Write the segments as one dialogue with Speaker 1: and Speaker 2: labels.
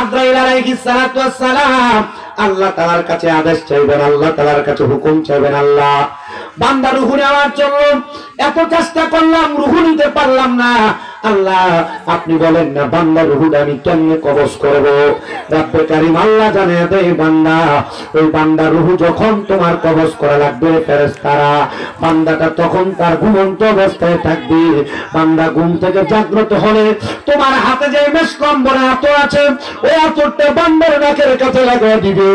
Speaker 1: আজরাইল আলাইহিস সালাতু ওয়াস সালাম আল্লাহ তাআলার কাছে আদেশ চাইবেন, আল্লাহ তাআলার কাছে হুকুম চাইবেন, আল্লাহ বান্দা রূহ নেওয়ার জন্য এত চেষ্টা করলাম, রূহ নিতে পারলাম না, আল্লাহ আপনি বলেন না বান্দা রূহটা আমি কেমনে কবজ করব? রব্বে কারীম আল্লাহ জানে দেয় বান্দা, ওই বান্দা রূহ যখন তোমার কবজ করা লাগবে ফেরেশতারা, বান্দাটা তখন তার ঘুমন্ত অবস্থায় থাকবে। বান্দা ঘুম থেকে জাগ্রত হলে তোমার হাতে যে মেশকম্বরে আতর আছে, ওই আতরটা বান্দার নাকের কাছে লাগিয়ে দিবে,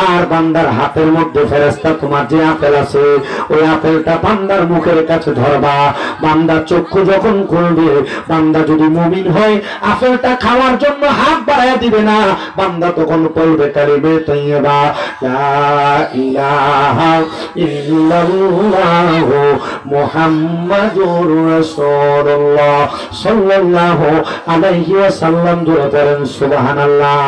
Speaker 1: আর বান্দার হাতের মধ্যে ফেরেশতা তোমার যে আপেল আছে, ওই আপেলটা বান্দার মুখের কাছে ধরবা। বান্দা চক্ষু যখন খুলবে, বান্দা যদি মুমিন হয় আপেলটা খাওয়ার জন্য হাত বাড়ায় দিবে না, বান্দা তখন পড়বে কালিমে তাইয়্যিবা লা ইলাহা ইল্লাল্লাহ মুহাম্মাদুর রাসূলুল্লাহ সাল্লাল্লাহু আলাইহি ওয়াসাল্লাম। জোরে পড়েন সুবহানাল্লাহ।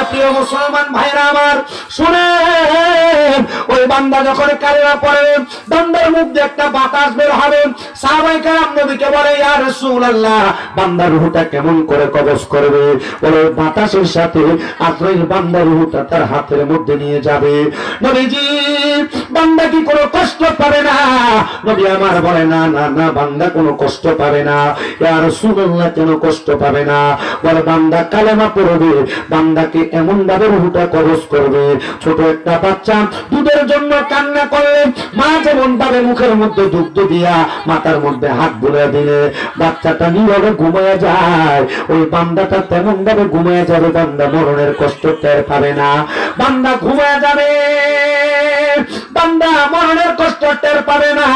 Speaker 1: প্রিয় মুসলমান ভাইরা আমার শুনেন, ওই বান্দা যখন কালিমা পড়ে বান্দার মুখ দিয়ে একটা বাতাস বের হবে। সাহাবায়ে কেরাম নবীকে বলে, ইয়া রাসূলুল্লাহ বান্দার রূহটা কেমন করে কবজ করবে? বলে বাতাসের সাথে আজরাইল বান্দার রূহটা তার হাতের মধ্যে নিয়ে যাবে। নবীজি বান্দা কি কোনো কষ্ট পাবে না? নবী আমার বলে, না না না, বান্দা কোনো কষ্ট পাবে না। ইয়া রাসূলুল্লাহ কেন কষ্ট পাবে না? বলে বান্দা কালেমা পড়বে, বান্দাকে এমন ভাবে রূহটা কবজ করবে, ছোট একটা বাচ্চা দুধের জন্য কান্না করলে মা যেমন ভাবে মুখের মধ্যে দুগ্ধ দিয়া মাথার মধ্যে হাত বুলিয়ে দিলে বাচ্চাটা নীরবে ঘুমিয়ে যায়, ওই বান্দাটা তেমন ভাবে ঘুমিয়ে যাবে, বান্দা মরণের কষ্ট টের পাবে না। বান্দা ঘুমিয়ে যাবে, বান্দা মরণের কষ্ট টের পাবে না।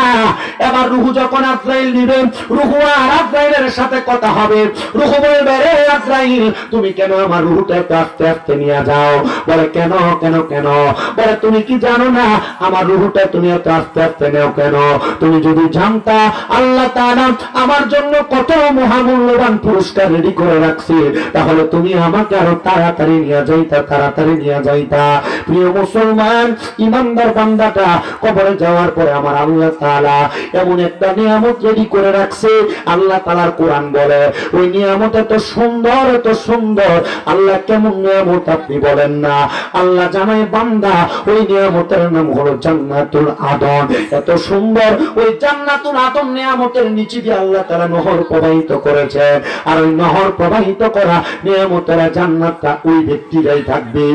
Speaker 1: এবার রূহ যখন আজরাইল নিবে, রূহ আর আজরাইলের সাথে কথা হবে। রূহ বলবে, রে আজরাইল তুমি কেন আমার রূহটা আস্তে আস্তে নিয়ে যাও? বলে কেন কেন কেন? বলে তুমি কি জানো না আমার রূহটা তুমি এত আস্তে আস্তে নেও কেন? তুমি যদি জানতা আল্লাহ তাআলা আমার জন্য কত মহামূল্যবান পুরস্কার রেডি করে রাখছে, তাহলে তুমি আমাকে আরো তাড়াতাড়ি নিয়ে যাইতা, তাড়াতাড়ি নিয়ে যাইতা। প্রিয় মুসলমান ইমানদার বান্দাটা কবরে যাওয়ার পরে আমার আল্লাহ তাআলা এমন একটা নিয়ামত রেডি করে রাখছে। আল্লাহ তাআলার কোরআন বলে ওই নিয়ামত এত সুন্দর, এত সুন্দর। আল্লাহ কেমন নিয়ামত আপনি বলেন না? আল্লাহ জানায় বান্দা ওই নিয়ামতের নাম হলো জান্নাতুল আদন। এত সুন্দর ওই জান্নাতুল আদন নিয়ামতের নিচে দিয়ে আল্লাহ তাআলা নহর প্রবাহিত করেছে, আর ওই নহর প্রবাহিত করা নিয়ামতের জান্নাতটা ওই ব্যক্তিরাই থাকবে।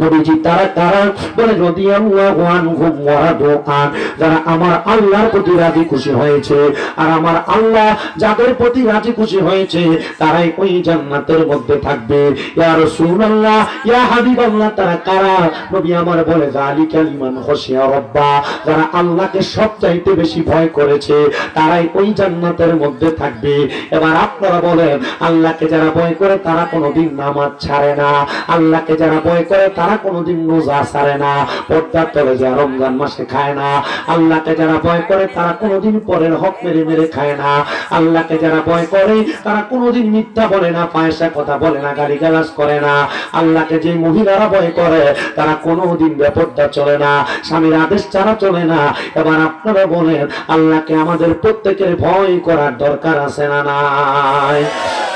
Speaker 1: নবীজি তারা কারা? বলে রাদিয়াল্লাহু আনহুম ওয়া রাদু আন, যারা আমার আল্লাহর প্রতি রাজি খুশি হয়েছে, আর আমার আল্লাহ যাদের প্রতি রাজি খুশি হয়েছে তারাই ওই জান্নাতের মধ্যে থাকবে। ইয়া রাসূলুল্লাহ, ইয়া হাবিবাল্লাহ, তারা কারা? নবী আমার বলে যালিকাল মান খাশিয়া রাব্বা, যারা আল্লাহকে সবচাইতে বেশি ভয় করেছে তারাই ওই জান্নাতের মধ্যে থাকবে। এবার আপনারা বলেন, আল্লাহকে যারা ভয় করে তারা কোনোদিন নামাজ ছাড়ে না, আল্লাহকে যারা ভয় করে তারা কোনোদিন রোজা ছাড়ে না, পর্দার তলে যায় রমজান মাসে খায় না, আল্লাহকে যারা ভয় করে তারা কোনোদিন পরের হক মেরে মেরে খায় না, আল্লাহকে যারা ভয় করে তারা কোনোদিন মিথ্যা বলে না, পয়সা কথা বলে না, গালিগালাজ করে না, আল্লাহকে যে মহিলারা ভয় করে তারা কোনোদিন বেপরদা চলে না, স্বামীর আদেশ ছাড়া চলে না। এবার আপনারা বলেন আল্লাহকে আমাদের প্রত্যেকের ভয় করার দরকার আছে না নাই?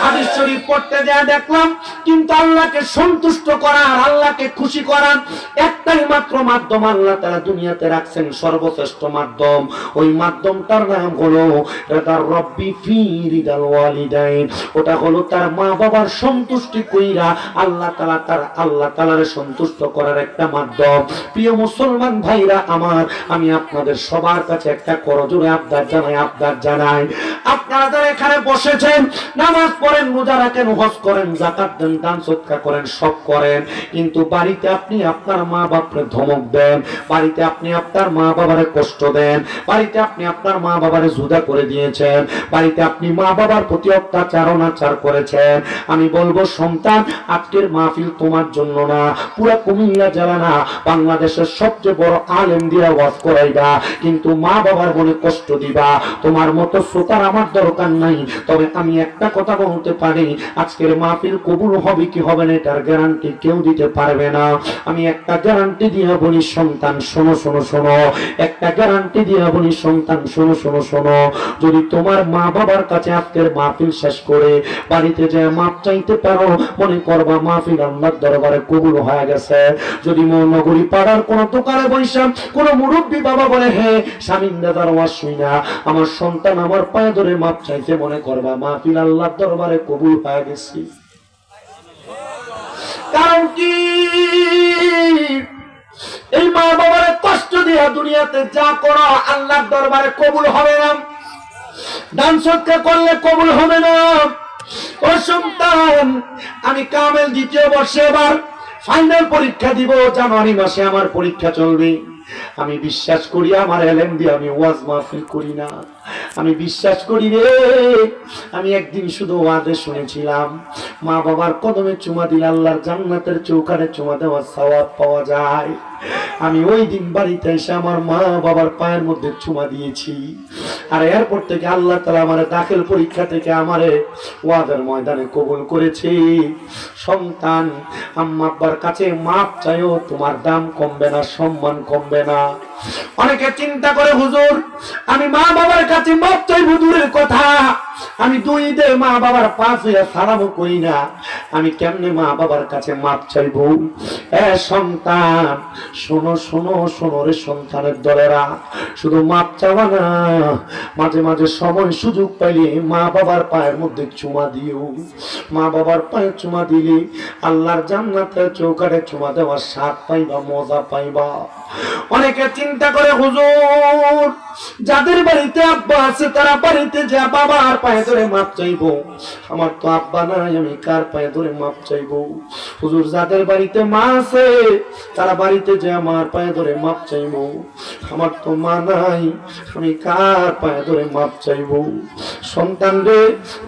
Speaker 1: হাদিস শরীফ পড়তে যা দেখলাম, কিন্তু আল্লাহকে সন্তুষ্ট করার, আল্লাহকে খুশি করার একটাই মাত্র মাধ্যম আল্লাহ তাআলা দুনিয়াতে রাখছেন, সর্বশ্রেষ্ঠ মাধ্যম। ওই মাধ্যমটার নাম হলো তার রব্বি ফি রিদাল ওয়ালিদাইন। ওটা হলো তার মা বাবার সন্তুষ্টি কইরা আল্লাহ তাআলার সন্তুষ্ট করার একটা মাধ্যম। প্রিয় মুসলমান ভাইরা আমার, আমি আপনাদের সবার কাছে একটা করজোড়ে আবদার জানাই, আপনারা যারা এখানে বসেছেন, নামাজ পড়েন, রোজা রাখেন, হজ করেন, যাকাত দেন, দান সদকা করেন, সব করেন, কিন্তু বাড়িতে আপনি আপনার মা বাপরে ধমক দেন, বাড়িতে আপনি আপনার মা বাবারে কষ্ট দেন, বাড়িতে আপনি আপনার মা বাবারে জুদা করে দিয়েছেন, বাড়িতে আপনি মা বাবার প্রতি অত্যাচার করেছেন। আমি বলবো সন্তান, আজকের মাহফিল তোমার জন্য না, পুরা কুমিল্লা জেলা না, বাংলাদেশের সবচেয়ে বড় আলেম দিয়া ওয়াজ করাইবা, কিন্তু মা বাবার মনে কষ্ট দিবা। তোমার মতো শ্রোতার আমার দরকার নাই, তবে আমি একটা কথা বলবো, বলতে পারি আজকের মাহফিল কবুল হবে কি হবে না এটার গ্যারান্টি কেউ দিতে পারবে না। আমি একটা গ্যারান্টি দিয়ে বলি সন্তান শোনো শোনো শোনো, একটা গ্যারান্টি দিয়ে বলি সন্তান শোনো শোনো শোনো, যদি তোমার মা বাবার কাছে আজকের মাহফিল শেষ করে বাড়িতে যে মাপ চাইতে পারো, মনে করবা মাহফিল আল্লাহর দরবারে কবুল হয়ে গেছে। যদি নগরী পাড়ার কোন দোকানে বৈশা কোন মুরব্বী বাবা বলে হে স্বামীন দাদার ওয়াজ শুই না আমার সন্তান আমার পায়ে ধরে মাপ চাইতে, মনে করবা মাহফিল আল্লাহর দরবারে কবুল হয়ে গেছে। কারণ কি এই মা বাবার কষ্ট দিয়া দুনিয়াতে যা করো আল্লাহর দরবারে কবুল হবে না, দান সদকা করলে কবুল হবে না। ও সন্তান, আমি কামেল দ্বিতীয় বর্ষে এবার ফাইনাল পরীক্ষা দিব, জানুয়ারি মাসে আমার পরীক্ষা চলবে। আমি বিশ্বাস করি আমার এলেম দিয়ে আমি ওয়াজ মাহফিল করি না, আমি বিশ্বাস করি রে। আমি একদিন শুধু ওয়াজে শুনেছিলাম মা বাবার কদমে চুমা দিলে আল্লাহর জান্নাতের চৌকারে চুমা দেওয়ার সওয়াব পাওয়া যায়। আমি ওই দিন বাড়িতে এসে আমার মা বাবার পায়ের মধ্যে চুমা দিয়েছি। আর এরপর থেকে আল্লাহ তাআলা আমার দাখিল পরীক্ষা থেকে আমারে ওয়াজের ময়দানে কবুল করেছে। সন্তান, আম্মা আব্বার কাছে মাপ চাইও, তোমার দাম কমবে না, সম্মান কমবে না। অনেকে চিন্তা করে হুজুর আমি মা বাবার কাছে মাপ চাইবো দূরের কথা, আমি দুই দে মা বাবার পাশে সালামও করি না, আমি কেমনে মা বাবার কাছে মাপ চাইবো? সন্তান শোনো শোনো শোনো রে সন্তানের দলেরা, শুধু মাপ চাওয়া না, মাঝে মাঝে সময় সুযোগ পাইলে মা বাবার পায়ের মধ্যে চুমা দিও। মা বাবার পায়ে চুমা দিলে আল্লাহর জান্নাতের চৌকাঠে চুমা দেওয়ার স্বাদ পাইবা, মজা পাইবা। অনেকে চিন্তা করে হুজুর যাদের বাড়িতে আব্বা আছে তারা বাড়িতে যা বাবার পায়ে ধরে মাপ চাইবো, আমার তো আব্বা নাই, আমি কার পায়ে ধরে মাপ চাইবো? হুজুর যাদের বাড়িতে মা আছে তারা বাড়িতে যে আমার পায়ে ধরে মাপ চাইবো, আমার তো মা নাই, আমি কার পায়ে ধরে মাপ চাইবো? সন্তান রে,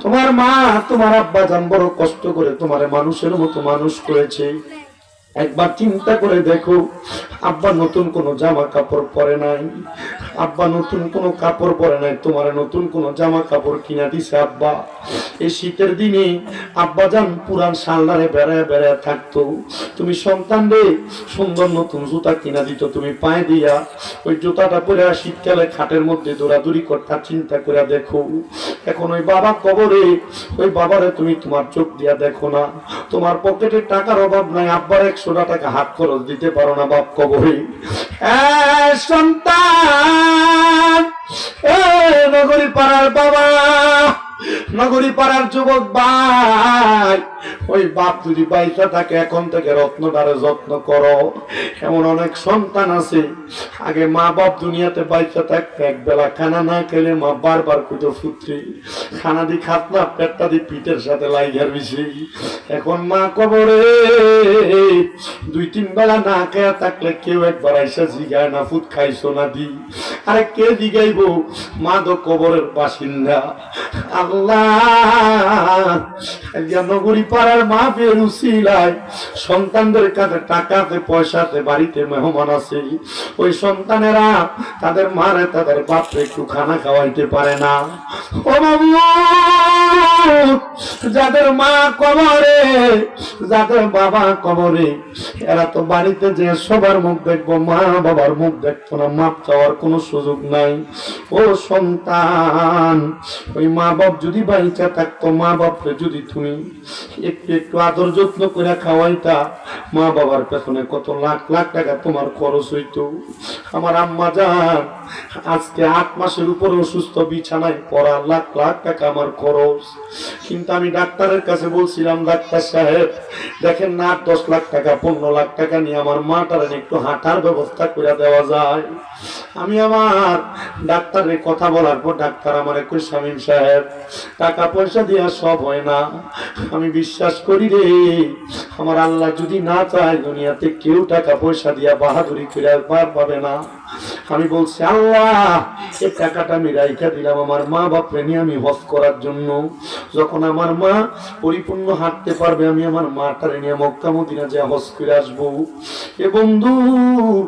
Speaker 1: তোমার মা তোমার আব্বা জান বড় কষ্ট করে তোমার মানুষের মতো মানুষ করেছে। একবার চিন্তা করে দেখো, আব্বা নতুন কোনো জামা কাপড় পরে নাই, আব্বা নতুন কোনো কাপড় পরে নাই, তোমার নতুন কোনো জামা কাপড় কিনা দিছে আব্বা। এই শীতের দিনে আব্বা যান পুরান সালনারে বেড়ায় বেড়ায় থাকতো, তুমি সন্তান রে সুন্দর নতুন জুতা কিনা দিত, তুমি পায়ে দিয়া ওই জুতাটা পরে শীতকালে খাটের মধ্যে দৌড়াদৌড়ি করতা। চিন্তা করে দেখো, এখন ওই বাবা কবরে, ওই বাবারে তুমি তোমার চোখ দিয়া দেখো না, তোমার পকেটে টাকার অভাব নাই, আব্বার 100 টাকা হাত খরচ দিতে পারো না বাপ কবরে। সন্তান, নগরী পাড়ার বাবা, নগরী পাড়ার যুবক ভাই, ওই বাপ যদি বাইসা থাকে এখন থেকে রত্নটারে যত্ন করো। এমন অনেক সন্তান আছে আগে মা বাপ দুনিয়াতে বাইসা থাকতে এক বেলা খানা না খেলে মা বারবার কুটো ফুটে খানা দি খাত না, পেটটা দি পিঠের সাথে লাইগার বেশি। এখন মা কবরে 2-3 বেলা না খেয়ে থাকলে কেউ একবার আইসা জিগায় না ফুট খাইছো না দি, আরে কে জিগাইব? মা তো কবরের বাসিন্দা। আল্লাহ, নগরী পাড়ার মা বের উসিলায় সন্তানদের কাছে টাকাতে পয়সাতে বাড়িতে মেহমান আছে, ওই সন্তানেরা তাদের মারে তাদের বাপরে একটু খানা খাওয়াইতে পারে না। ও বাবু, যাদের মা কবরে, যাদের বাবা কবরে, এরা তো বাড়িতে যে সবার মুখ দেখবো, মা বাবার মুখ দেখতো না, মাপ চাওয়ার কোনো সুযোগ নাই। ও সন্তান, ওই মা বাপ যদি বাড়িতে থাকতো, মা বাপরে যদি তুমি একটু একটু আদর যত্ন করে খাওয়াইতা, মা বাবার পেছনে কত লাখ লাখ টাকা তোমার খরচ হইতো। আমার আম্মা জান আজকে 8 মাসের উপর অসুস্থ, বিছানায় পড়া, লাখ লাখ টাকা আমার খরচ। কিন্তু আমি ডাক্তারের কাছে বলছিলাম, ডাক্তার সাহেব দেখেন না 10 লাখ টাকা 15 লাখ টাকা নিয়ে আমার মাটার একটু হাঁটার ব্যবস্থা করে দেওয়া যায়। আমি আমার ডাক্তারের কথা বলার পর ডাক্তার আমার কই, শামীম সাহেব টাকা পয়সা দিয়া সব হয় না। আমি বিশ্বাস করি রে, আমার আল্লাহ যদি না চায় দুনিয়াতে কেউ টাকা পয়সা দিয়া বাহাদুরি করে পার পাবে না। আমি বলছি আল্লাহ এই টাকাটা আমি রাইখা দিলাম আমার মা বাপরে নিয়ে আমি হজ করার জন্য। যখন আমার মা পরিপূর্ণ হাঁটতে পারবে আমি আমার মাটারে নিয়ে মক্কা মদিনা যে হজ করে আসবো। এ বন্ধু